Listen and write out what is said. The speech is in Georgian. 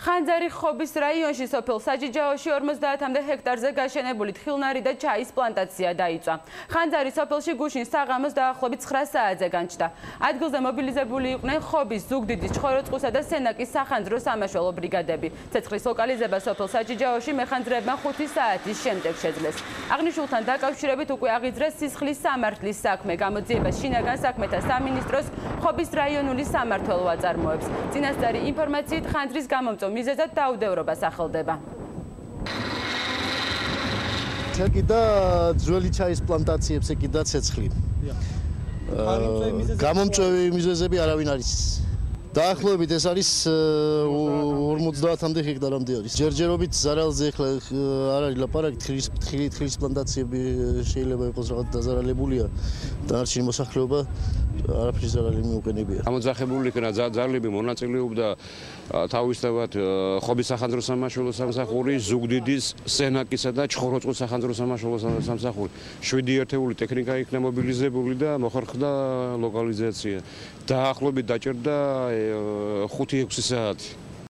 ხანძარი ხობის რაიონში სოფელ საჯიჯაოში 50-მდე ჰექტარზე გაშენებული თხილნარი და ჩაის პლანტაცია დაიწვა. ხანძარი სოფელში გუშინ საღამოს დაახლოებით 9 საათზე განჩნდა. ადგილზე მობილიზებული იყვნენ ხობის, ზუგდიდის, ჩხოროწყუსა და სენაკის სახანძრო სამაშველო ბრიგადები. ცეცხლის ლოკალიზება სოფელ საჯიჯაოში მეხანძრეებმა 5 საათის შემდეგ შეძლეს. აღნიშნულთან დაკავშირებით უკვე აღიძრეს სისხლის სამართლის საქმე. გამოძიებას შინაგან საქმეთა სამინისტროს ხობის რაიონული სამმართველო აწარმოებს. წინასწარი ინფორმაციით ხანძრის გამომწვევ მიზეზად დაუდევრობა სახელდება. და ძველი ჩაის პლანტაციებს ეკიდა ცეცხლი. გამომწვევი მიზეზები არავინ არ იცის. დაახლოებით ეს არის 50-მდე ჰექტარამდე არის. ჯერჯერობით ზარალზე ახლა არ არის ლაპარაკი, თხილის პლანტაციები შეიძლება იყოს რაღაც დაზარალებულია. დანარჩენი მოსახლეობა არაფრის ზარალი მიუყენებია. გამოძახებული იქნა ძალები მონაწილეობდა თავისთავად ხობის სახანძრო სამაშველო სამსახური, ზუგდიდის, სენაკისა და ჩხოროწყუს სახანძრო სამაშველო სამსახური. 7 ერთეული ტექნიკა იქნა მობილიზებული და მოხერხდა ლოკალიზაცია. დაახლოებით დაჭერდა 5-6 საათი.